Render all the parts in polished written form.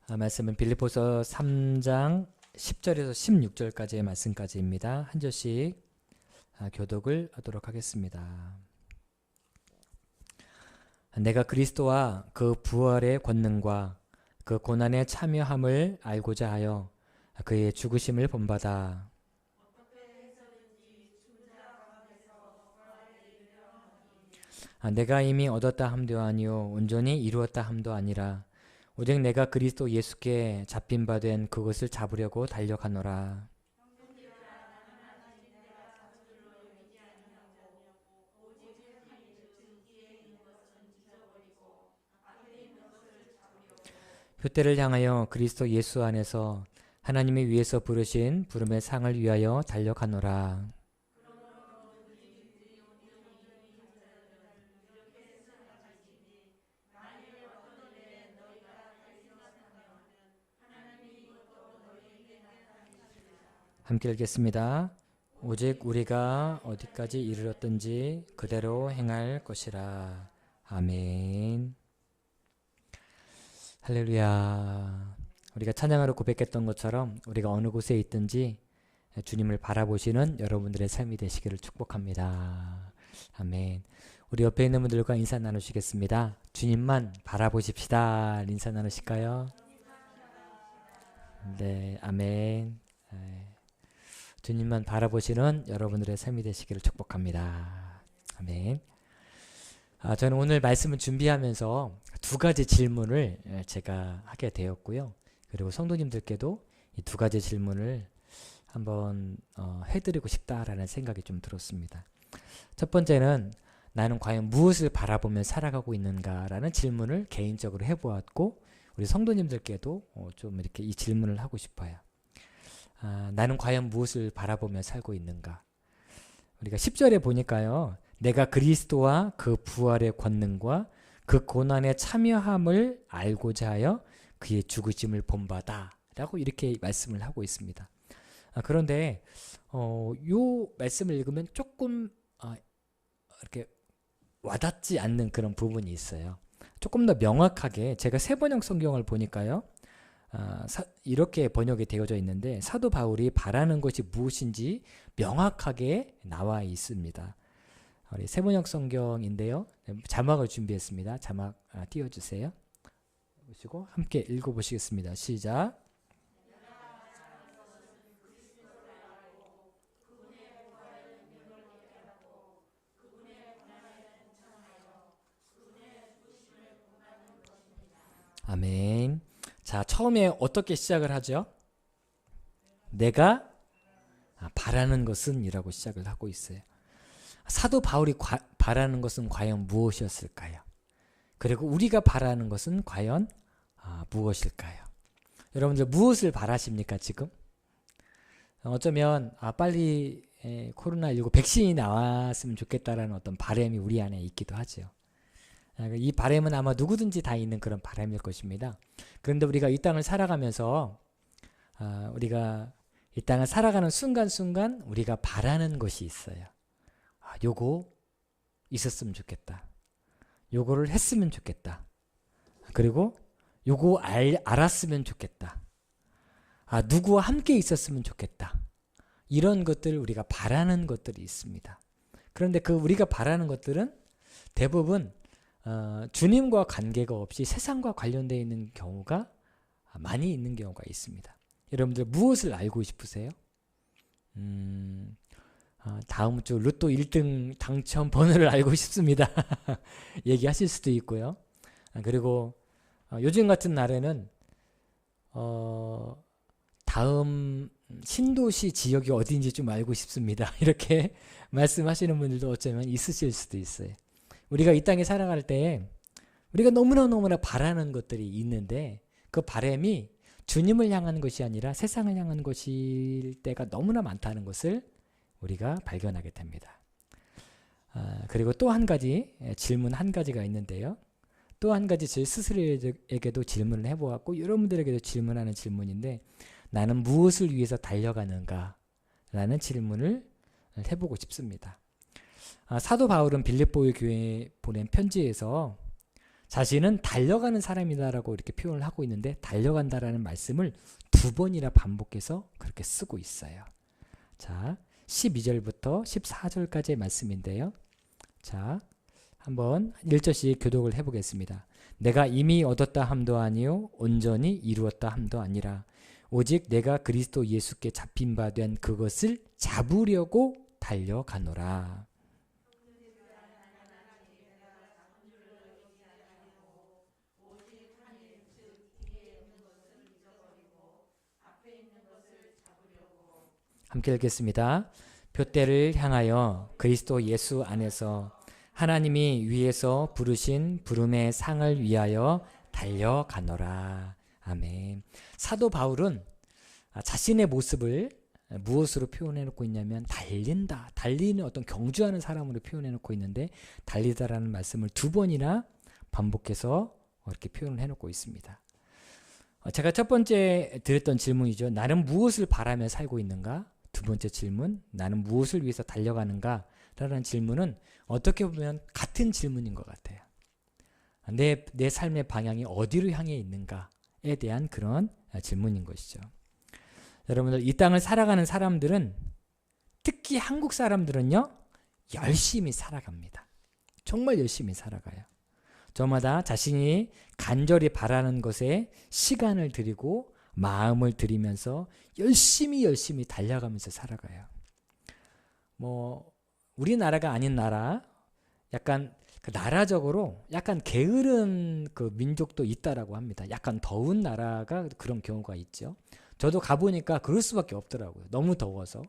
말씀은 빌립보서 3장 10절에서 16절까지의 말씀까지입니다. 한 절씩 교독을 하도록 하겠습니다. 내가 그리스도와 그 부활의 권능과 그 고난의 참여함을 알고자 하여 그의 죽으심을 본받아 내가 이미 얻었다 함도 아니요 온전히 이루었다 함도 아니라 오직 내가 그리스도 예수께 잡힌 바 된 그것을 잡으려고 달려가노라. 표대를 향하여 그리스도 예수 안에서 하나님이 위에서 부르신 부름의 상을 위하여 달려가노라. 함께 읽겠습니다. 오직 우리가 어디까지 이르렀든지 그대로 행할 것이라. 아멘. 할렐루야. 우리가 찬양으로 고백했던 것처럼 우리가 어느 곳에 있든지 주님을 바라보시는 여러분들의 삶이 되시기를 축복합니다. 아멘. 우리 옆에 있는 분들과 인사 나누시겠습니다. 주님만 바라보십시다. 인사 나누실까요? 네, 아멘. 주님만 바라보시는 여러분들의 삶이 되시기를 축복합니다. 아멘. 저는 오늘 말씀을 준비하면서 두 가지 질문을 제가 하게 되었고요. 그리고 성도님들께도 이 두 가지 질문을 한번 해드리고 싶다라는 생각이 좀 들었습니다. 첫 번째는 나는 과연 무엇을 바라보며 살아가고 있는가라는 질문을 개인적으로 해보았고 우리 성도님들께도 좀 이렇게 이 질문을 하고 싶어요. 나는 과연 무엇을 바라보며 살고 있는가? 우리가 10절에 보니까요. 내가 그리스도와 그 부활의 권능과 그 고난의 참여함을 알고자 하여 그의 죽으심을 본받아 라고 이렇게 말씀을 하고 있습니다. 그런데 요 말씀을 읽으면 조금 이렇게 와닿지 않는 그런 부분이 있어요. 조금 더 명확하게 제가 세번역 성경을 보니까요. 이렇게 번역이 되어져 있는데 사도 바울이 바라는 것이 무엇인지 명확하게 나와 있습니다. 우리 세번역 성경인데요. 자막을 준비했습니다. 자막 띄워주세요. 보시고 함께 읽어보시겠습니다. 시작. 아멘. 자, 처음에 어떻게 시작을 하죠? 내가 바라는 것은 이라고 시작을 하고 있어요. 사도 바울이 바라는 것은 과연 무엇이었을까요? 그리고 우리가 바라는 것은 과연 무엇일까요? 여러분들 무엇을 바라십니까 지금? 어쩌면 빨리 코로나19 백신이 나왔으면 좋겠다라는 어떤 바람이 우리 안에 있기도 하죠. 이 바람은 아마 누구든지 다 있는 그런 바람일 것입니다. 그런데 우리가 이 땅을 살아가면서 우리가 이 땅을 살아가는 순간순간 우리가 바라는 것이 있어요. 요거 있었으면 좋겠다. 요거를 했으면 좋겠다. 그리고 요거 알았으면 좋겠다. 누구와 함께 있었으면 좋겠다. 이런 것들 우리가 바라는 것들이 있습니다. 그런데 그 우리가 바라는 것들은 대부분 주님과 관계가 없이 세상과 관련되어 있는 경우가 많이 있는 경우가 있습니다. 여러분들 무엇을 알고 싶으세요? 다음 주 로또 1등 당첨 번호를 알고 싶습니다. 얘기하실 수도 있고요. 그리고 요즘 같은 날에는 다음 신도시 지역이 어디인지 좀 알고 싶습니다. 이렇게 말씀하시는 분들도 어쩌면 있으실 수도 있어요. 우리가 이 땅에 살아갈 때 우리가 너무나 바라는 것들이 있는데 그 바람이 주님을 향한 것이 아니라 세상을 향한 것일 때가 너무나 많다는 것을 우리가 발견하게 됩니다. 그리고 또 한 가지 질문 한 가지가 있는데요. 또 한 가지 제 스스로에게도 질문을 해보았고 여러분들에게도 질문하는 질문인데 나는 무엇을 위해서 달려가는가? 라는 질문을 해보고 싶습니다. 사도 바울은 빌립보의 교회에 보낸 편지에서 자신은 달려가는 사람이다라고 이렇게 표현을 하고 있는데 달려간다라는 말씀을 2번이나 반복해서 그렇게 쓰고 있어요. 자, 12절부터 14절까지의 말씀인데요. 자, 한번 1절씩 교독을 해보겠습니다. 내가 이미 얻었다 함도 아니요 온전히 이루었다 함도 아니라 오직 내가 그리스도 예수께 잡힌 바 된 그것을 잡으려고 달려가노라. 함께 읽겠습니다. 표대를 향하여 그리스도 예수 안에서 하나님이 위에서 부르신 부름의 상을 위하여 달려가노라. 아멘. 사도 바울은 자신의 모습을 무엇으로 표현해 놓고 있냐면 달린다, 달리는 어떤 경주하는 사람으로 표현해 놓고 있는데 달리다라는 말씀을 2번이나 반복해서 이렇게 표현을 해 놓고 있습니다. 제가 첫 번째 드렸던 질문이죠. 나는 무엇을 바라며 살고 있는가? 2번째 질문, 나는 무엇을 위해서 달려가는가? 라는 질문은 어떻게 보면 같은 질문인 것 같아요. 내 삶의 방향이 어디로 향해 있는가에 대한 그런 질문인 것이죠. 여러분들, 이 땅을 살아가는 사람들은, 특히 한국 사람들은요, 열심히 살아갑니다. 정말 열심히 살아가요. 저마다 자신이 간절히 바라는 것에 시간을 들이고 마음을 들이면서 열심히 달려가면서 살아가요. 우리나라가 아닌 나라, 약간 그 나라적으로 약간 게으른 그 민족도 있다라고 합니다. 약간 더운 나라가 그런 경우가 있죠. 저도 가보니까 그럴 수밖에 없더라고요. 너무 더워서.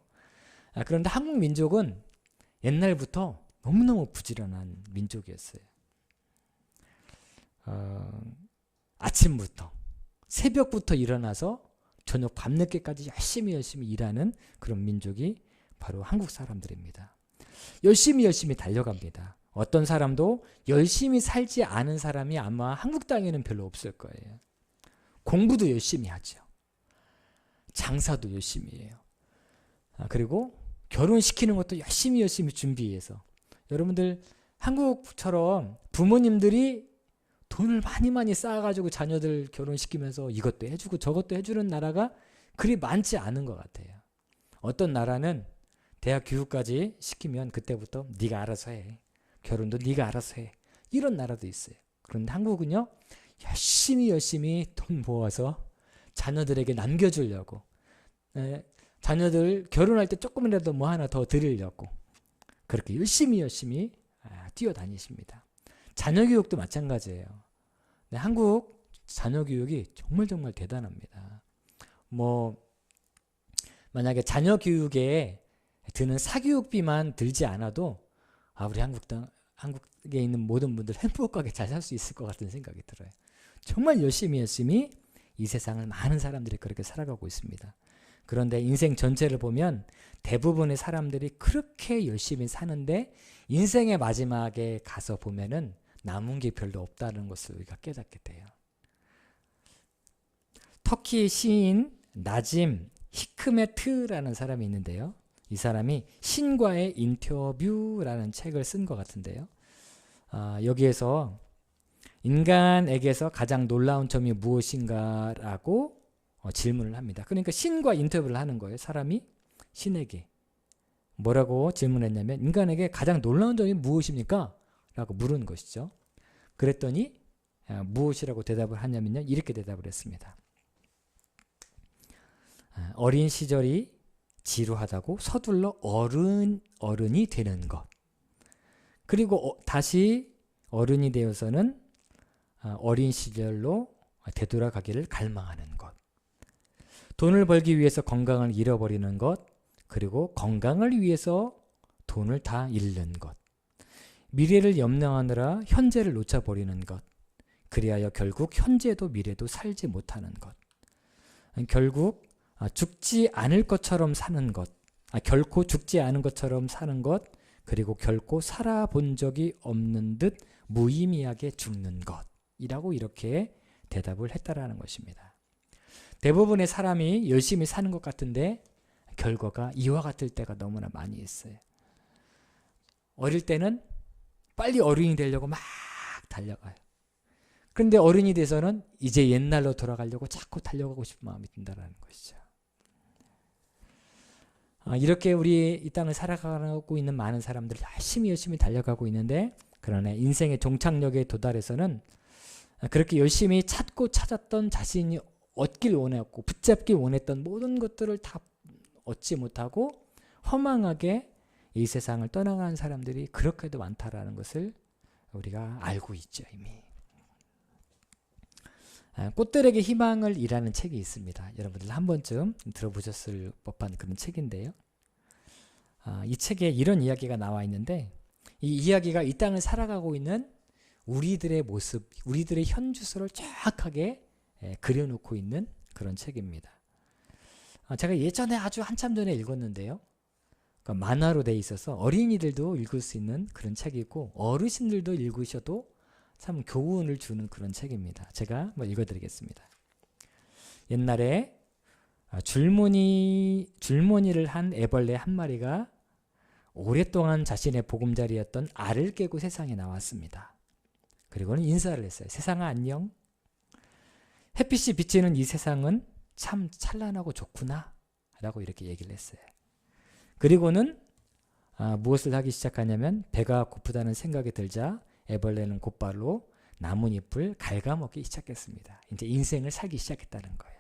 그런데 한국 민족은 옛날부터 너무너무 부지런한 민족이었어요. 아침부터 새벽부터 일어나서 저녁 밤늦게까지 열심히 일하는 그런 민족이 바로 한국 사람들입니다. 열심히 달려갑니다. 어떤 사람도 열심히 살지 않은 사람이 아마 한국 땅에는 별로 없을 거예요. 공부도 열심히 하죠. 장사도 열심히 해요. 그리고 결혼시키는 것도 열심히 준비해서. 여러분들, 한국처럼 부모님들이 돈을 많이 쌓아가지고 자녀들 결혼시키면서 이것도 해주고 저것도 해주는 나라가 그리 많지 않은 것 같아요. 어떤 나라는 대학 교육까지 시키면 그때부터 네가 알아서 해. 결혼도 네가 알아서 해. 이런 나라도 있어요. 그런데 한국은요, 열심히 돈 모아서 자녀들에게 남겨주려고, 자녀들 결혼할 때 조금이라도 뭐 하나 더 드리려고 그렇게 열심히 뛰어다니십니다. 자녀 교육도 마찬가지예요. 한국 자녀 교육이 정말 대단합니다. 만약에 자녀 교육에 드는 사교육비만 들지 않아도 우리 한국에 있는 모든 분들 행복하게 잘 살 수 있을 것 같은 생각이 들어요. 정말 열심히 이 세상을 많은 사람들이 그렇게 살아가고 있습니다. 그런데 인생 전체를 보면 대부분의 사람들이 그렇게 열심히 사는데 인생의 마지막에 가서 보면은 남은 게 별로 없다는 것을 우리가 깨닫게 돼요. 터키 시인 나짐 히크메트라는 사람이 있는데요. 이 사람이 신과의 인터뷰라는 책을 쓴 것 같은데요. 여기에서 인간에게서 가장 놀라운 점이 무엇인가라고 질문을 합니다. 그러니까 신과 인터뷰를 하는 거예요. 사람이 신에게 뭐라고 질문했냐면 인간에게 가장 놀라운 점이 무엇입니까? 라고 물은 것이죠. 그랬더니 무엇이라고 대답을 하냐면요. 이렇게 대답을 했습니다. 어린 시절이 지루하다고 서둘러 어른이 되는 것. 그리고 다시 어른이 되어서는 어린 시절로 되돌아가기를 갈망하는 것. 돈을 벌기 위해서 건강을 잃어버리는 것. 그리고 건강을 위해서 돈을 다 잃는 것. 미래를 염려하느라 현재를 놓쳐버리는 것. 그리하여 결국 현재도 미래도 살지 못하는 것. 결국 죽지 않을 것처럼 사는 것. 결코 죽지 않은 것처럼 사는 것. 그리고 결코 살아본 적이 없는 듯 무의미하게 죽는 것이라고 이렇게 대답을 했다라는 것입니다. 대부분의 사람이 열심히 사는 것 같은데 결과가 이와 같을 때가 너무나 많이 있어요. 어릴 때는 빨리 어른이 되려고 막 달려가요. 그런데 어른이 돼서는 이제 옛날로 돌아가려고 자꾸 달려가고 싶은 마음이 든다는 것이죠. 이렇게 우리 이 땅을 살아가고 있는 많은 사람들이 열심히 달려가고 있는데, 그러나 인생의 종착역에 도달해서는 그렇게 열심히 찾았던 자신이 얻길 원했고 붙잡길 원했던 모든 것들을 다 얻지 못하고 허망하게 이 세상을 떠나가는 사람들이 그렇게도 많다라는 것을 우리가 알고 있죠, 이미. 꽃들에게 희망을 이라는 책이 있습니다. 여러분들 한 번쯤 들어보셨을 법한 그런 책인데요. 이 책에 이런 이야기가 나와 있는데, 이 이야기가 이 땅을 살아가고 있는 우리들의 모습, 우리들의 현주소를 정확하게 그려놓고 있는 그런 책입니다. 제가 예전에 아주 한참 전에 읽었는데요. 그러니까 만화로 돼 있어서 어린이들도 읽을 수 있는 그런 책이고 어르신들도 읽으셔도 참 교훈을 주는 그런 책입니다. 제가 한번 읽어드리겠습니다. 옛날에 줄무늬를 한 애벌레 한 마리가 오랫동안 자신의 보금자리였던 알을 깨고 세상에 나왔습니다. 그리고는 인사를 했어요. 세상아 안녕. 햇빛이 비치는 이 세상은 참 찬란하고 좋구나 라고 이렇게 얘기를 했어요. 그리고는 무엇을 하기 시작하냐면 배가 고프다는 생각이 들자 애벌레는 곧바로 나뭇잎을 갉아먹기 시작했습니다. 이제 인생을 살기 시작했다는 거예요.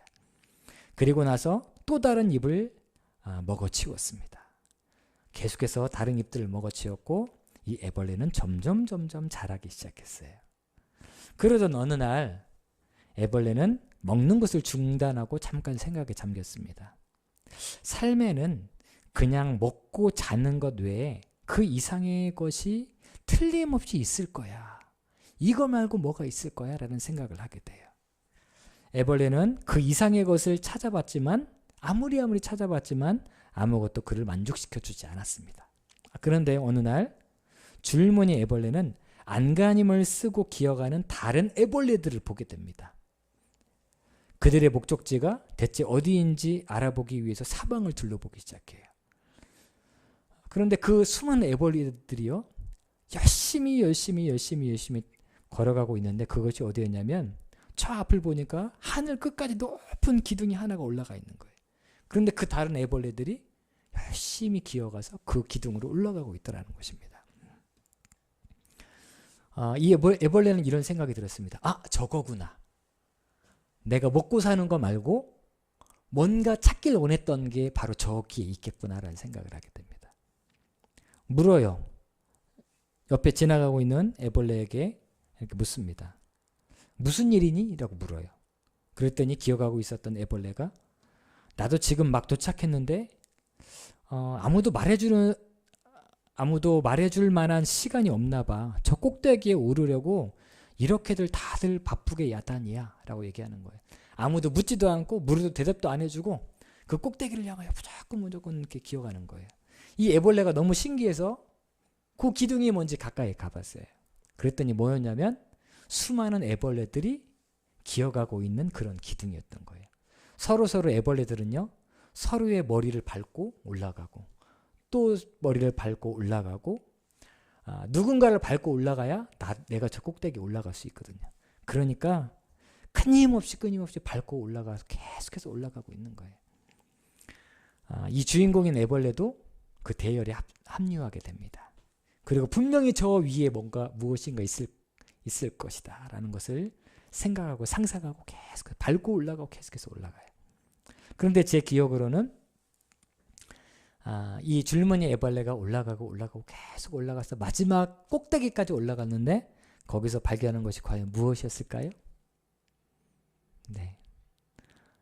그리고 나서 또 다른 잎을 먹어치웠습니다. 계속해서 다른 잎들을 먹어치웠고 이 애벌레는 점점 자라기 시작했어요. 그러던 어느 날 애벌레는 먹는 것을 중단하고 잠깐 생각에 잠겼습니다. 삶에는 그냥 먹고 자는 것 외에 그 이상의 것이 틀림없이 있을 거야. 이거 말고 뭐가 있을 거야? 라는 생각을 하게 돼요. 애벌레는 그 이상의 것을 찾아봤지만 아무리 찾아봤지만 아무것도 그를 만족시켜 주지 않았습니다. 그런데 어느 날 줄무늬 애벌레는 안간힘을 쓰고 기어가는 다른 애벌레들을 보게 됩니다. 그들의 목적지가 대체 어디인지 알아보기 위해서 사방을 둘러보기 시작해요. 그런데 그 수많은 애벌레들이요, 열심히 걸어가고 있는데 그것이 어디였냐면 저 앞을 보니까 하늘 끝까지 높은 기둥이 하나가 올라가 있는 거예요. 그런데 그 다른 애벌레들이 열심히 기어가서 그 기둥으로 올라가고 있더라는 것입니다. 이 애벌레는 이런 생각이 들었습니다. 저거구나. 내가 먹고 사는 거 말고 뭔가 찾길 원했던 게 바로 저기에 있겠구나라는 생각을 하게 됩니다. 물어요. 옆에 지나가고 있는 애벌레에게 이렇게 묻습니다. 무슨 일이니? 라고 물어요. 그랬더니 기어가고 있었던 애벌레가 나도 지금 막 도착했는데 아무도 말해줄 만한 시간이 없나 봐. 저 꼭대기에 오르려고 이렇게들 다들 바쁘게 야단이야 라고 얘기하는 거예요. 아무도 묻지도 않고 물어도 대답도 안 해주고 그 꼭대기를 향하여 무조건 이렇게 기어가는 거예요. 이 애벌레가 너무 신기해서 그 기둥이 뭔지 가까이 가봤어요. 그랬더니 뭐였냐면 수많은 애벌레들이 기어가고 있는 그런 기둥이었던 거예요. 서로 애벌레들은요, 서로의 머리를 밟고 올라가고 또 머리를 밟고 올라가고 누군가를 밟고 올라가야 내가 저 꼭대기에 올라갈 수 있거든요. 그러니까 끊임없이 밟고 올라가서 계속해서 올라가고 있는 거예요. 이 주인공인 애벌레도 그 대열에 합류하게 됩니다. 그리고 분명히 저 위에 무엇인가 있을 것이다 라는 것을 생각하고 상상하고 계속 밟고 올라가고 계속해서 올라가요. 그런데 제 기억으로는 이 줄무늬 애벌레가 올라가고 계속 올라가서 마지막 꼭대기까지 올라갔는데 거기서 발견한 것이 과연 무엇이었을까요? 네,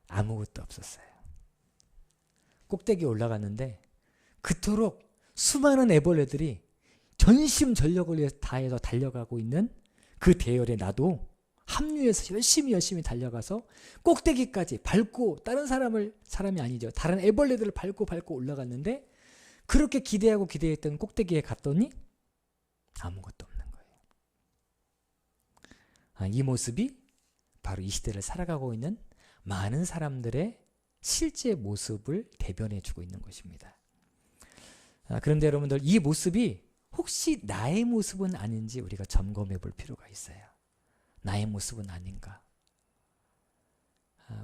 아무것도 없었어요. 꼭대기에 올라갔는데 그토록 수많은 애벌레들이 전심전력을 다해서 달려가고 있는 그 대열에 나도 합류해서 열심히 달려가서 꼭대기까지 밟고 다른 사람이 아니죠. 다른 애벌레들을 밟고 올라갔는데 그렇게 기대했던 꼭대기에 갔더니 아무것도 없는 거예요. 이 모습이 바로 이 시대를 살아가고 있는 많은 사람들의 실제 모습을 대변해주고 있는 것입니다. 그런데 여러분들, 이 모습이 혹시 나의 모습은 아닌지 우리가 점검해 볼 필요가 있어요. 나의 모습은 아닌가?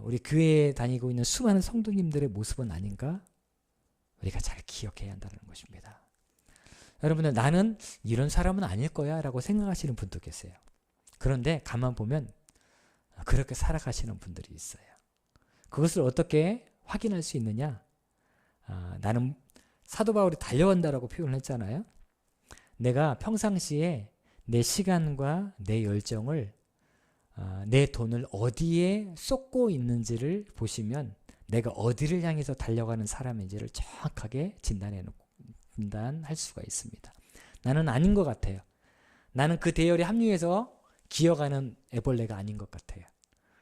우리 교회에 다니고 있는 수많은 성도님들의 모습은 아닌가? 우리가 잘 기억해야 한다는 것입니다. 여러분들, 나는 이런 사람은 아닐 거야 라고 생각하시는 분도 계세요. 그런데 가만 보면 그렇게 살아가시는 분들이 있어요. 그것을 어떻게 확인할 수 있느냐? 나는 사도 바울이 달려간다라고 표현을 했잖아요. 내가 평상시에 내 시간과 내 열정을, 내 돈을 어디에 쏟고 있는지를 보시면 내가 어디를 향해서 달려가는 사람인지를 정확하게 진단할 수가 있습니다. 나는 아닌 것 같아요. 나는 그 대열에 합류해서 기어가는 애벌레가 아닌 것 같아요.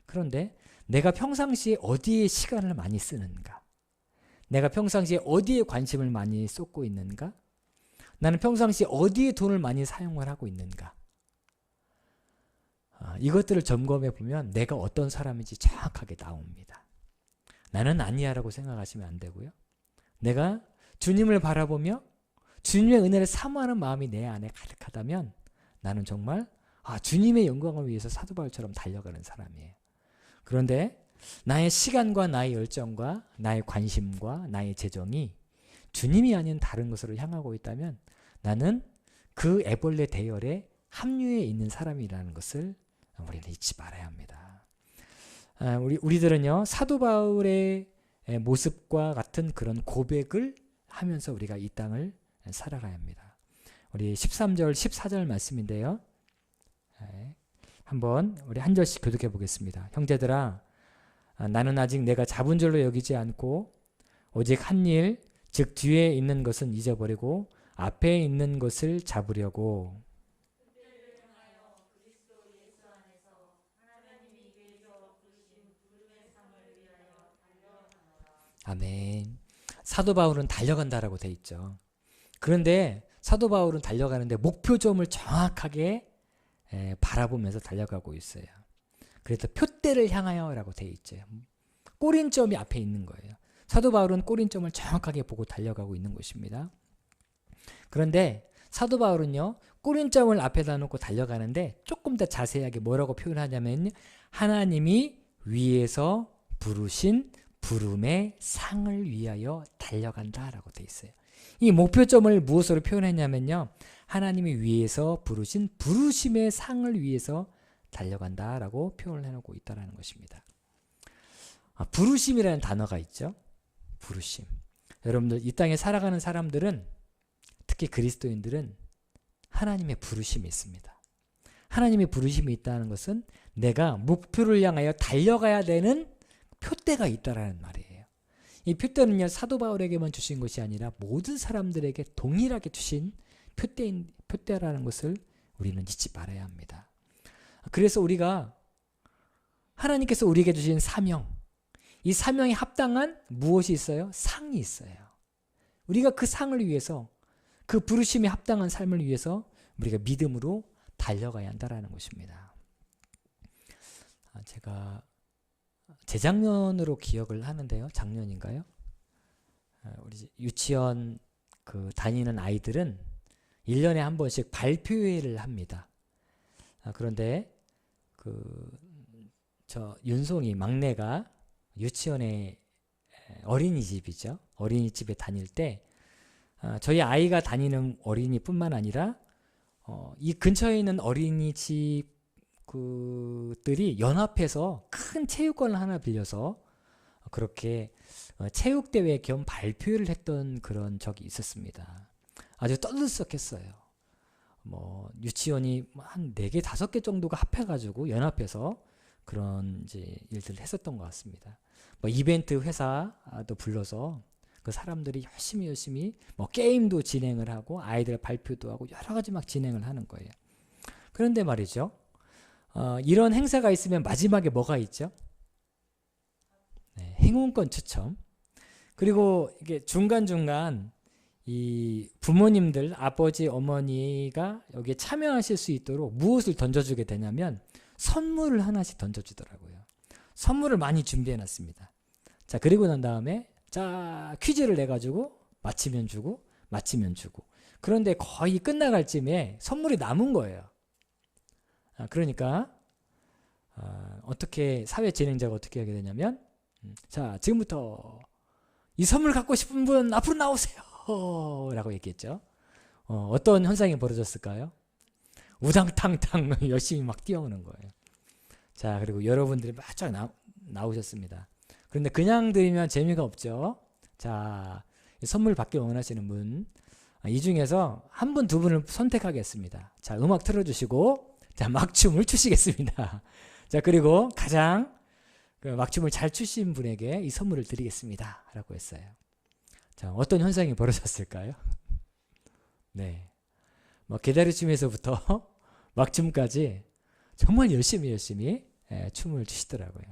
그런데 내가 평상시에 어디에 시간을 많이 쓰는가? 내가 평상시에 어디에 관심을 많이 쏟고 있는가? 나는 평상시에 어디에 돈을 많이 사용을 하고 있는가? 이것들을 점검해 보면 내가 어떤 사람인지 정확하게 나옵니다. 나는 아니야 라고 생각하시면 안 되고요. 내가 주님을 바라보며 주님의 은혜를 사모하는 마음이 내 안에 가득하다면 나는 정말 주님의 영광을 위해서 사도 바울처럼 달려가는 사람이에요. 그런데 나의 시간과 나의 열정과 나의 관심과 나의 재정이 주님이 아닌 다른 것으로 향하고 있다면 나는 그 애벌레 대열에 합류해 있는 사람이라는 것을 우리는 잊지 말아야 합니다. 우리들은요, 사도 바울의 모습과 같은 그런 고백을 하면서 우리가 이 땅을 살아가야 합니다. 우리 13절, 14절 말씀인데요. 한번 우리 한 절씩 교독해 보겠습니다. 형제들아, 나는 아직 내가 잡은 줄로 여기지 않고 오직 한 일, 즉 뒤에 있는 것은 잊어버리고 앞에 있는 것을 잡으려고. 아멘. 사도 바울은 달려간다라고 돼 있죠. 그런데 사도 바울은 달려가는데 목표점을 정확하게 바라보면서 달려가고 있어요. 그래서 표대를 향하여 라고 돼 있죠. 꼬린점이 앞에 있는 거예요. 사도 바울은 꼬린점을 정확하게 보고 달려가고 있는 것입니다. 그런데 사도 바울은요, 꼬린점을 앞에다 놓고 달려가는데 조금 더 자세하게 뭐라고 표현하냐면 하나님이 위에서 부르신 부름의 상을 위하여 달려간다 라고 돼 있어요. 이 목표점을 무엇으로 표현했냐면요, 하나님이 위에서 부르신 부르심의 상을 위해서 달려간다 라고 표현을 해놓고 있다는 것입니다. 부르심이라는 단어가 있죠. 부르심. 여러분들, 이 땅에 살아가는 사람들은, 특히 그리스도인들은 하나님의 부르심이 있습니다. 하나님의 부르심이 있다는 것은 내가 목표를 향하여 달려가야 되는 표대가 있다라는 말이에요. 이 표대는요, 사도 바울에게만 주신 것이 아니라 모든 사람들에게 동일하게 주신 표대라는 것을 우리는 잊지 말아야 합니다. 그래서 우리가 하나님께서 우리에게 주신 사명, 이 사명에 합당한 무엇이 있어요? 상이 있어요. 우리가 그 상을 위해서, 그 부르심에 합당한 삶을 위해서 우리가 믿음으로 달려가야 한다는 것입니다. 제가 재작년으로 기억을 하는데요. 작년인가요? 우리 유치원 다니는 아이들은 1년에 한 번씩 발표회를 합니다. 그런데 저 윤송이 막내가 유치원에 어린이집이죠. 어린이집에 다닐 때 저희 아이가 다니는 어린이뿐만 아니라 이 근처에 있는 어린이집 들이 연합해서 큰 체육관을 하나 빌려서 그렇게 체육대회 겸 발표를 했던 그런 적이 있었습니다. 아주 떠들썩했어요. 유치원이 한 4개, 5개 정도가 합해가지고 연합해서 그런 이제 일들을 했었던 것 같습니다. 이벤트 회사도 불러서 그 사람들이 열심히 게임도 진행을 하고 아이들 발표도 하고 여러 가지 막 진행을 하는 거예요. 그런데 말이죠. 이런 행사가 있으면 마지막에 뭐가 있죠? 행운권 추첨. 그리고 이게 중간중간 이 부모님들, 아버지, 어머니가 여기에 참여하실 수 있도록 무엇을 던져주게 되냐면 선물을 하나씩 던져주더라고요. 선물을 많이 준비해 놨습니다. 자, 그리고 난 다음에 퀴즈를 내가지고 맞히면 주고 그런데 거의 끝나갈 쯤에 선물이 남은 거예요. 그러니까 어떻게 사회 진행자가 어떻게 하게 되냐면 자, 지금부터 이 선물 갖고 싶은 분 앞으로 나오세요 라고 얘기했죠. 어떤 현상이 벌어졌을까요? 우당탕탕 열심히 막 뛰어오는 거예요. 자, 그리고 여러분들이 바짝 나오셨습니다. 그런데 그냥 드리면 재미가 없죠. 자, 선물 받기 원하시는 분, 이 중에서 한 분, 두 분을 선택하겠습니다. 자, 음악 틀어주시고, 자, 막춤을 추시겠습니다. 자, 그리고 가장 그 막춤을 잘 추신 분에게 이 선물을 드리겠습니다. 라고 했어요. 자, 어떤 현상이 벌어졌을까요? 네. 뭐 기다려춤에서부터 막춤까지 정말 열심히 춤을 추시더라고요.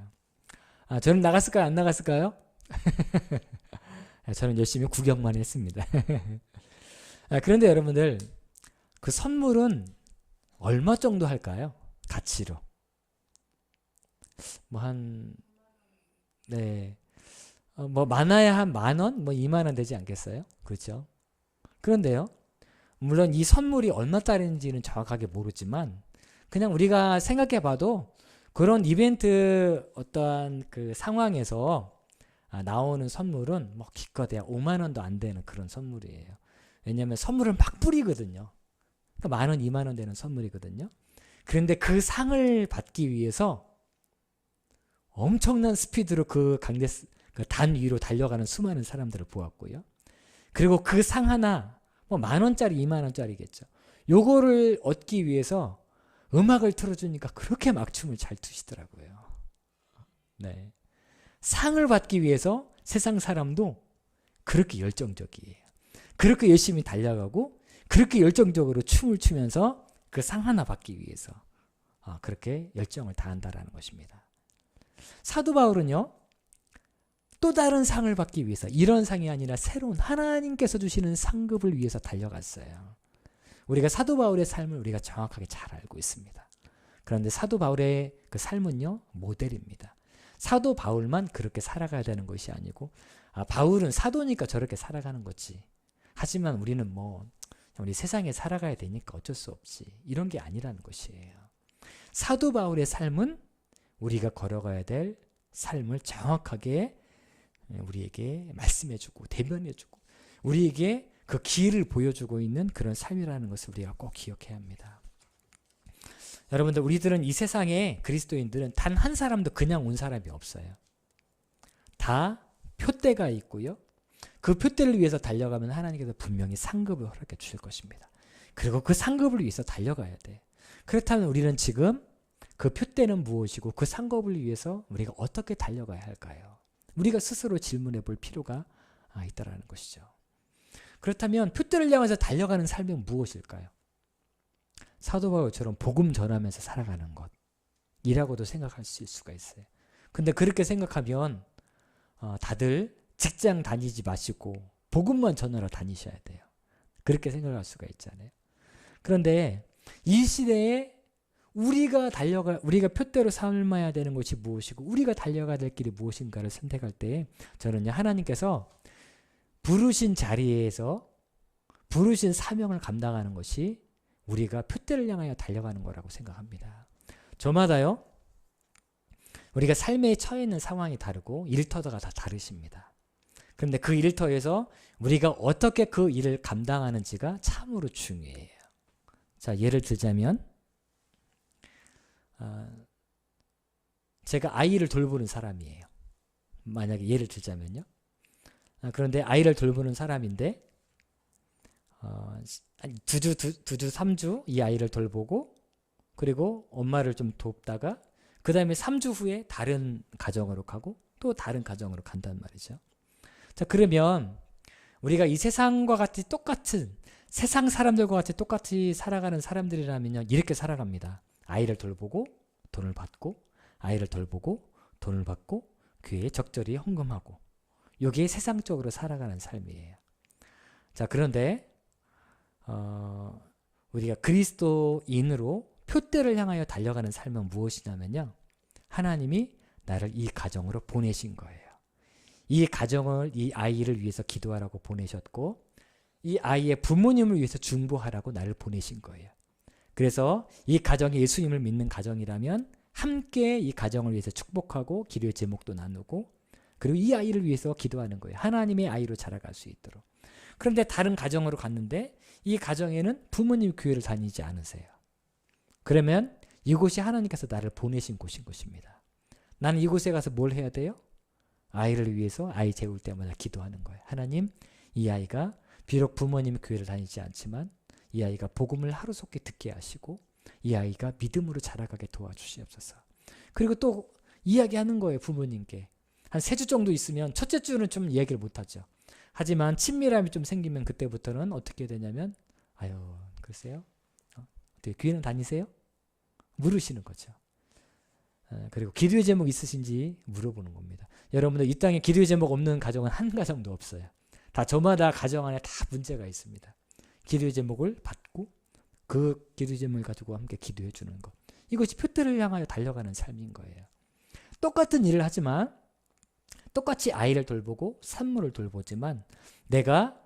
저는 나갔을까요? 안 나갔을까요? 저는 열심히 구경만 했습니다. 그런데 여러분들, 그 선물은 얼마 정도 할까요? 가치로. 뭐 많아야 한 10,000원? 뭐 20,000원 되지 않겠어요? 그렇죠? 그런데요, 물론 이 선물이 얼마짜리인지는 정확하게 모르지만, 그냥 우리가 생각해 봐도 그런 이벤트 어떠한 그 상황에서 나오는 선물은 뭐 기껏해야 50,000원도 안 되는 그런 선물이에요. 왜냐하면 선물을 막 뿌리거든요. 그러니까 10,000원, 20,000원 되는 선물이거든요. 그런데 그 상을 받기 위해서 엄청난 스피드로 그 단 위로 달려가는 수많은 사람들을 보았고요. 그리고 그 상 하나 뭐 10,000원짜리, 20,000원짜리겠죠. 요거를 얻기 위해서 음악을 틀어주니까 그렇게 막춤을 잘 추시더라고요. 네. 상을 받기 위해서 세상 사람도 그렇게 열정적이에요. 그렇게 열심히 달려가고 그렇게 열정적으로 춤을 추면서 그 상 하나 받기 위해서 그렇게 열정을 다한다라는 것입니다. 사도 바울은요, 또 다른 상을 받기 위해서, 이런 상이 아니라 새로운 하나님께서 주시는 상급을 위해서 달려갔어요. 우리가 사도 바울의 삶을 우리가 정확하게 잘 알고 있습니다. 그런데 사도 바울의 그 삶은요, 모델입니다. 사도 바울만 그렇게 살아가야 되는 것이 아니고, 바울은 사도니까 저렇게 살아가는 거지. 하지만 우리는 우리 세상에 살아가야 되니까 어쩔 수 없지. 이런 게 아니라는 것이에요. 사도 바울의 삶은 우리가 걸어가야 될 삶을 정확하게 우리에게 말씀해주고 대변해주고 우리에게 그 길을 보여주고 있는 그런 삶이라는 것을 우리가 꼭 기억해야 합니다. 여러분들, 우리들은 이 세상에, 그리스도인들은 단 한 사람도 그냥 온 사람이 없어요. 다 표대가 있고요. 그 표대를 위해서 달려가면 하나님께서 분명히 상급을 허락해 주실 것입니다. 그리고 그 상급을 위해서 달려가야 돼. 그렇다면 우리는 지금 그 표대는 무엇이고 그 상급을 위해서 우리가 어떻게 달려가야 할까요? 우리가 스스로 질문해 볼 필요가 있다라는 것이죠. 그렇다면 표대를 향해서 달려가는 삶은 무엇일까요? 사도 바울처럼 복음 전하면서 살아가는 것이라고도 생각할 수가 있어요. 근데 그렇게 생각하면 다들 직장 다니지 마시고 복음만 전하러 다니셔야 돼요. 그렇게 생각할 수가 있잖아요. 그런데 이 시대에 우리가 표대로 삶아야 되는 것이 무엇이고 우리가 달려가야 될 길이 무엇인가를 선택할 때 저는요, 하나님께서 부르신 자리에서 부르신 사명을 감당하는 것이 우리가 표대를 향하여 달려가는 거라고 생각합니다. 저마다요, 우리가 삶에 처해 있는 상황이 다르고 일터가 다 다르십니다. 그런데 그 일터에서 우리가 어떻게 그 일을 감당하는지가 참으로 중요해요. 자, 예를 들자면 제가 아이를 돌보는 사람이에요. 만약에 예를 들자면요. 그런데 아이를 돌보는 사람인데 3주 이 아이를 돌보고 그리고 엄마를 좀 돕다가 그 다음에 3주 후에 다른 가정으로 가고 또 다른 가정으로 간단 말이죠. 자, 그러면 우리가 이 세상과 같이 똑같은 세상 사람들과 같이 똑같이 살아가는 사람들이라면요, 이렇게 살아갑니다. 아이를 돌보고 돈을 받고 아이를 돌보고 돈을 받고 교회에 적절히 헌금하고, 이게 세상적으로 살아가는 삶이에요. 자, 그런데 우리가 그리스도인으로 표대를 향하여 달려가는 삶은 무엇이냐면요, 하나님이 나를 이 가정으로 보내신 거예요. 이 가정을, 이 아이를 위해서 기도하라고 보내셨고 이 아이의 부모님을 위해서 중보하라고 나를 보내신 거예요. 그래서 이 가정이 예수님을 믿는 가정이라면 함께 이 가정을 위해서 축복하고 기도의 제목도 나누고 그리고 이 아이를 위해서 기도하는 거예요. 하나님의 아이로 자라갈 수 있도록. 그런데 다른 가정으로 갔는데 이 가정에는 부모님 교회를 다니지 않으세요. 그러면 이곳이 하나님께서 나를 보내신 곳인 것입니다. 나는 이곳에 가서 뭘 해야 돼요? 아이를 위해서 아이 재울 때마다 기도하는 거예요. 하나님, 이 아이가 비록 부모님 교회를 다니지 않지만 이 아이가 복음을 하루속히 듣게 하시고 이 아이가 믿음으로 자라가게 도와주시옵소서. 그리고 또 이야기하는 거예요. 부모님께. 한 3주 정도 있으면 첫째 주는 좀 얘기를 못하죠. 하지만 친밀함이 좀 생기면 그때부터는 어떻게 되냐면 아유 글쎄요. 어떻게 교회는 다니세요? 물으시는 거죠. 그리고 기도의 제목 있으신지 물어보는 겁니다. 여러분들 이 땅에 기도의 제목 없는 가정은 한 가정도 없어요. 다 저마다 가정 안에 다 문제가 있습니다. 기도의 제목을 받고 그 기도의 제목을 가지고 함께 기도해 주는 것. 이것이 표대를 향하여 달려가는 삶인 거예요. 똑같은 일을 하지만 똑같이 아이를 돌보고 산모를 돌보지만 내가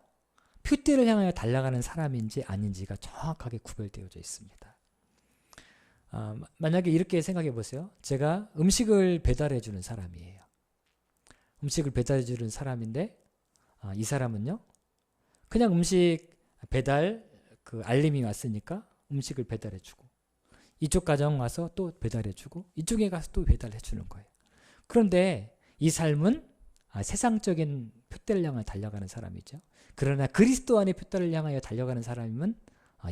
표대를 향하여 달려가는 사람인지 아닌지가 정확하게 구별되어져 있습니다. 만약에 이렇게 생각해 보세요. 제가 음식을 배달해 주는 사람이에요. 음식을 배달해 주는 사람인데 이 사람은요. 그냥 음식 배달 그 알림이 왔으니까 음식을 배달해 주고 이쪽 가정 와서 또 배달해 주고 이쪽에 가서 또 배달해 주는 거예요. 그런데 이 삶은 세상적인 표대를 향하여 달려가는 사람이죠. 그러나 그리스도 안의 표대를 향하여 달려가는 사람이면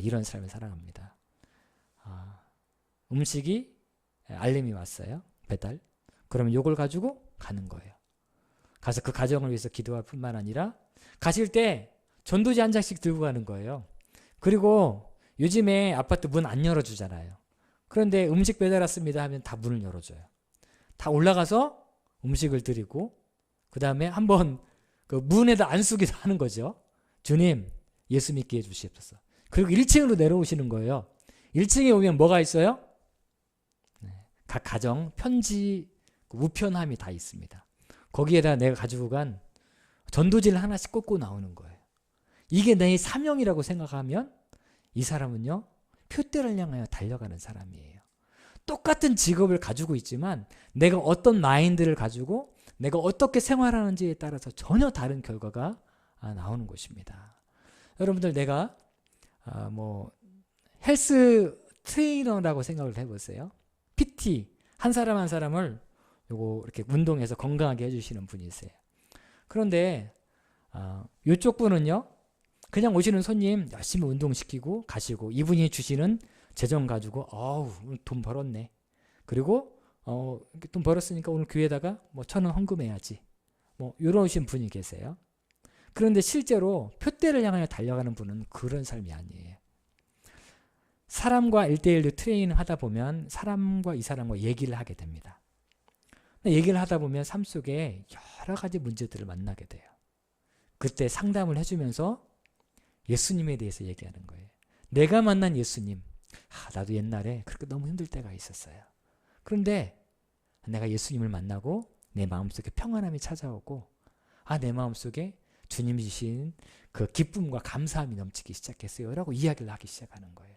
이런 삶을 살아갑니다. 음식이 알림이 왔어요. 배달. 그러면 이걸 가지고 가는 거예요. 가서 그 가정을 위해서 기도할 뿐만 아니라 가실 때 전도지 한 장씩 들고 가는 거예요. 그리고 요즘에 아파트 문 안 열어주잖아요. 그런데 음식 배달 왔습니다 하면 다 문을 열어줘요. 다 올라가서 음식을 드리고 그 다음에 한번 그 문에다 안수기도 하는 거죠. 주님 예수 믿게 해주시옵소서. 그리고 1층으로 내려오시는 거예요. 1층에 오면 뭐가 있어요? 각 가정 편지 우편함이 다 있습니다. 거기에다 내가 가지고 간 전도지를 하나씩 꽂고 나오는 거예요. 이게 내 사명이라고 생각하면 이 사람은요 표대를 향하여 달려가는 사람이에요. 똑같은 직업을 가지고 있지만 내가 어떤 마인드를 가지고 내가 어떻게 생활하는지에 따라서 전혀 다른 결과가 나오는 것입니다. 여러분들 내가 뭐 헬스 트레이너라고 생각을 해보세요. PT 한 사람 한 사람을 요거 이렇게 운동해서 건강하게 해주시는 분이세요. 그런데 이쪽 분은요 그냥 오시는 손님 열심히 운동시키고 가시고 이분이 주시는 재정 가지고 돈 벌었네. 그리고 돈 벌었으니까 오늘 교회에다가 뭐 1,000원 헌금해야지. 뭐 이러신 분이 계세요. 그런데 실제로 표대를 향하여 달려가는 분은 그런 삶이 아니에요. 사람과 1대1로 트레이닝 하다 보면 사람과 이 사람과 얘기를 하게 됩니다. 얘기를 하다 보면 삶 속에 여러 가지 문제들을 만나게 돼요. 그때 상담을 해주면서 예수님에 대해서 얘기하는 거예요. 내가 만난 예수님, 나도 옛날에 그렇게 너무 힘들 때가 있었어요. 그런데 내가 예수님을 만나고 내 마음속에 평안함이 찾아오고 내 마음속에 주님이 주신 그 기쁨과 감사함이 넘치기 시작했어요 라고 이야기를 하기 시작하는 거예요.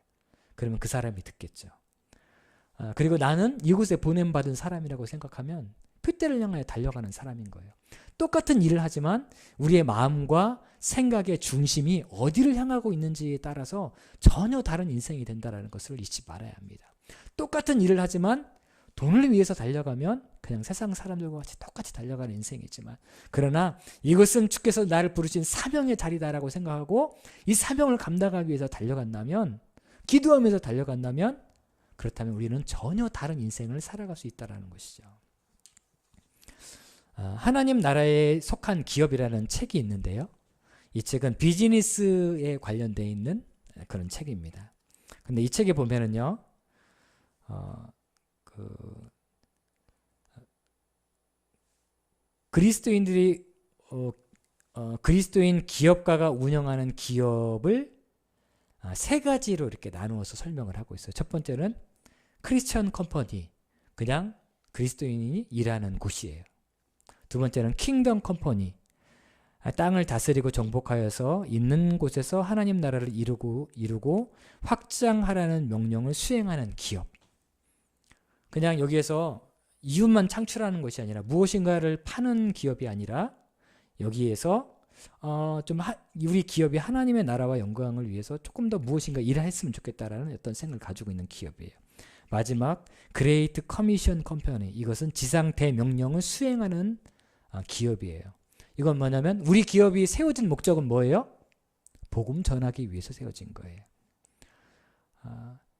그러면 그 사람이 듣겠죠. 그리고 나는 이곳에 보냄받은 사람이라고 생각하면 표대를 향하여 달려가는 사람인 거예요. 똑같은 일을 하지만 우리의 마음과 생각의 중심이 어디를 향하고 있는지에 따라서 전혀 다른 인생이 된다는 것을 잊지 말아야 합니다. 똑같은 일을 하지만 돈을 위해서 달려가면 그냥 세상 사람들과 같이 똑같이 달려가는 인생이지만 그러나 이것은 주께서 나를 부르신 사명의 자리다라고 생각하고 이 사명을 감당하기 위해서 달려간다면 기도하면서 달려간다면 그렇다면 우리는 전혀 다른 인생을 살아갈 수 있다는 것이죠. 하나님 나라에 속한 기업이라는 책이 있는데요. 이 책은 비즈니스에 관련되어 있는 그런 책입니다. 근데 이 책에 보면은요, 그리스도인들이 그리스도인 기업가가 운영하는 기업을 3가지로 이렇게 나누어서 설명을 하고 있어요. 첫 번째는 크리스천 컴퍼니, 그냥 그리스도인이 일하는 곳이에요. 두 번째는 킹덤 컴퍼니, 땅을 다스리고 정복하여서 있는 곳에서 하나님 나라를 이루고 확장하라는 명령을 수행하는 기업. 그냥 여기에서 이윤만 창출하는 것이 아니라 무엇인가를 파는 기업이 아니라 여기에서 우리 기업이 하나님의 나라와 영광을 위해서 조금 더 무엇인가 일을 했으면 좋겠다라는 어떤 생각을 가지고 있는 기업이에요. 마지막 그레이트 커미션 컴퍼니, 이것은 지상 대명령을 수행하는 기업이에요. 이건 뭐냐면 우리 기업이 세워진 목적은 뭐예요? 복음 전하기 위해서 세워진 거예요.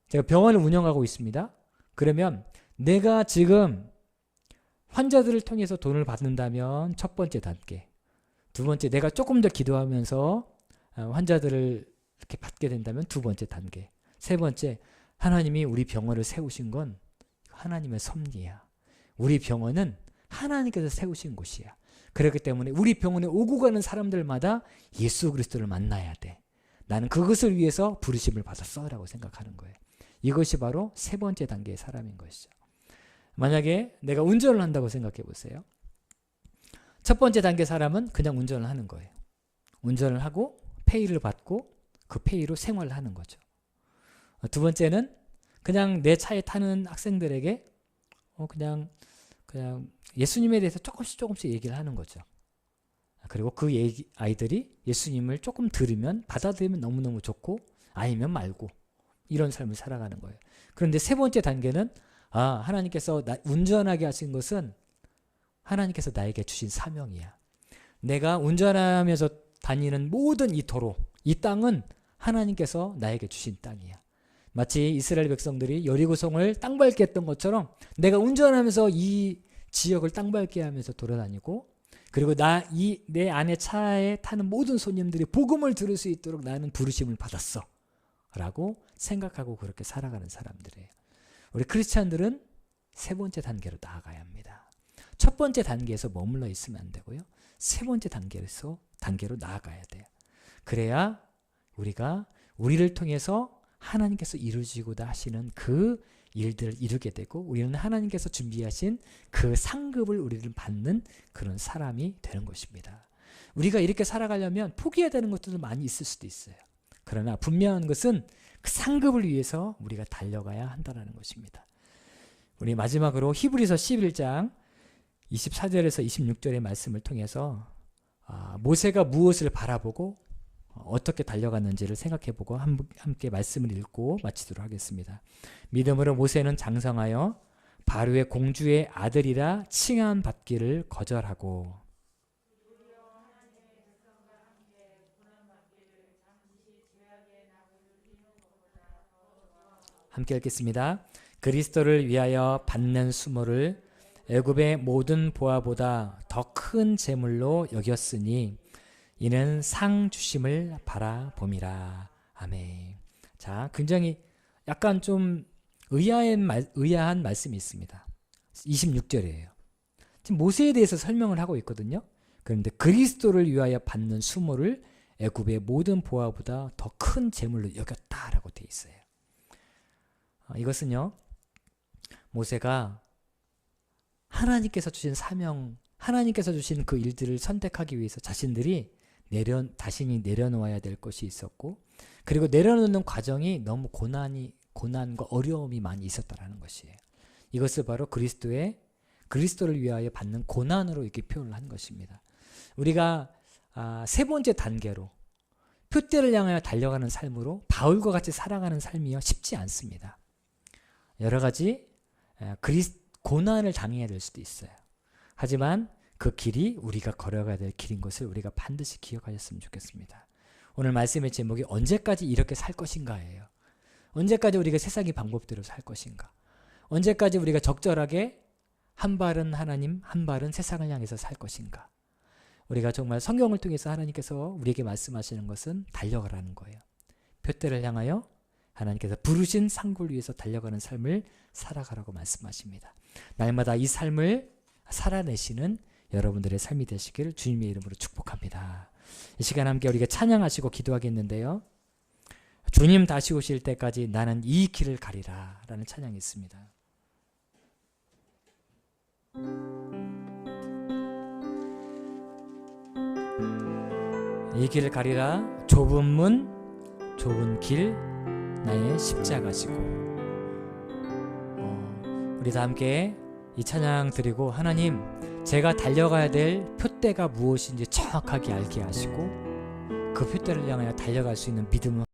제가 병원을 운영하고 있습니다. 그러면 내가 지금 환자들을 통해서 돈을 받는다면 첫 번째 단계, 두 번째 내가 조금 더 기도하면서 환자들을 이렇게 받게 된다면 두 번째 단계, 세 번째 하나님이 우리 병원을 세우신 건 하나님의 섭리야. 우리 병원은 하나님께서 세우신 곳이야. 그렇기 때문에 우리 병원에 오고 가는 사람들마다 예수 그리스도를 만나야 돼. 나는 그것을 위해서 부르심을 받았어 라고 생각하는 거예요. 이것이 바로 세 번째 단계의 사람인 것이죠. 만약에 내가 운전을 한다고 생각해 보세요. 첫 번째 단계 사람은 그냥 운전을 하는 거예요. 운전을 하고 페이를 받고 그 페이로 생활을 하는 거죠. 두 번째는 그냥 내 차에 타는 학생들에게 그냥 예수님에 대해서 조금씩 얘기를 하는 거죠. 그리고 그 아이들이 예수님을 조금 들으면 받아들이면 너무너무 좋고 아니면 말고 이런 삶을 살아가는 거예요. 그런데 세 번째 단계는 하나님께서 운전하게 하신 것은 하나님께서 나에게 주신 사명이야. 내가 운전하면서 다니는 모든 이 도로, 이 땅은 하나님께서 나에게 주신 땅이야. 마치 이스라엘 백성들이 여리고성을 땅밟게 했던 것처럼 내가 운전하면서 이 지역을 땅밟게 하면서 돌아다니고, 그리고 내 안에 차에 타는 모든 손님들이 복음을 들을 수 있도록 나는 부르심을 받았어 라고 생각하고 그렇게 살아가는 사람들이에요. 우리 크리스찬들은 세 번째 단계로 나아가야 합니다. 첫 번째 단계에서 머물러 있으면 안 되고요. 세 번째 단계로 나아가야 돼요. 그래야 우리를 통해서 하나님께서 이루시고자 하시는 그 일들을 이루게 되고 우리는 하나님께서 준비하신 그 상급을 우리를 받는 그런 사람이 되는 것입니다. 우리가 이렇게 살아가려면 포기해야 되는 것들도 많이 있을 수도 있어요. 그러나 분명한 것은 그 상급을 위해서 우리가 달려가야 한다는 것입니다. 우리 마지막으로 히브리서 11장 24절에서 26절의 말씀을 통해서 모세가 무엇을 바라보고 어떻게 달려갔는지를 생각해보고 함께 말씀을 읽고 마치도록 하겠습니다. 믿음으로 모세는 장성하여 바로의 공주의 아들이라 칭함받기를 거절하고, 함께 읽겠습니다. 그리스도를 위하여 받는 수모를 애굽의 모든 보화보다 더 큰 재물로 여겼으니 이는 상 주심을 바라봄이라. 아멘. 자, 굉장히 약간 좀 의아한 말씀이 있습니다. 26절이에요. 지금 모세에 대해서 설명을 하고 있거든요. 그런데 그리스도를 위하여 받는 수모를 애굽의 모든 보화보다 더 큰 재물로 여겼다라고 되어 있어요. 이것은요, 모세가 하나님께서 주신 사명, 하나님께서 주신 그 일들을 선택하기 위해서 자신이 내려놓아야 될 것이 있었고, 그리고 내려놓는 과정이 너무 고난과 어려움이 많이 있었다라는 것이에요. 이것을 바로 그리스도를 위하여 받는 고난으로 이렇게 표현을 한 것입니다. 우리가 세 번째 단계로 표대를 향하여 달려가는 삶으로 바울과 같이 살아가는 삶이요 쉽지 않습니다. 여러 가지 고난을 당해야 될 수도 있어요. 하지만 그 길이 우리가 걸어가야 될 길인 것을 우리가 반드시 기억하셨으면 좋겠습니다. 오늘 말씀의 제목이 언제까지 이렇게 살 것인가예요. 언제까지 우리가 세상의 방법대로 살 것인가. 언제까지 우리가 적절하게 한 발은 하나님, 한 발은 세상을 향해서 살 것인가. 우리가 정말 성경을 통해서 하나님께서 우리에게 말씀하시는 것은 달려가라는 거예요. 표대를 향하여 하나님께서 부르신 상급을 위해서 달려가는 삶을 살아가라고 말씀하십니다. 날마다 이 삶을 살아내시는 여러분들의 삶이 되시기를 주님의 이름으로 축복합니다. 이 시간 함께 우리가 찬양하시고 기도하겠는데요. 주님 다시 오실 때까지 나는 이 길을 가리라 라는 찬양이 있습니다. 이 길을 가리라. 좁은 문, 좁은 길, 나의 십자가시고 우리 다 함께 이 찬양 드리고, 하나님, 제가 달려가야 될 표대가 무엇인지 정확하게 알게 하시고 그 표대를 향하여 달려갈 수 있는 믿음을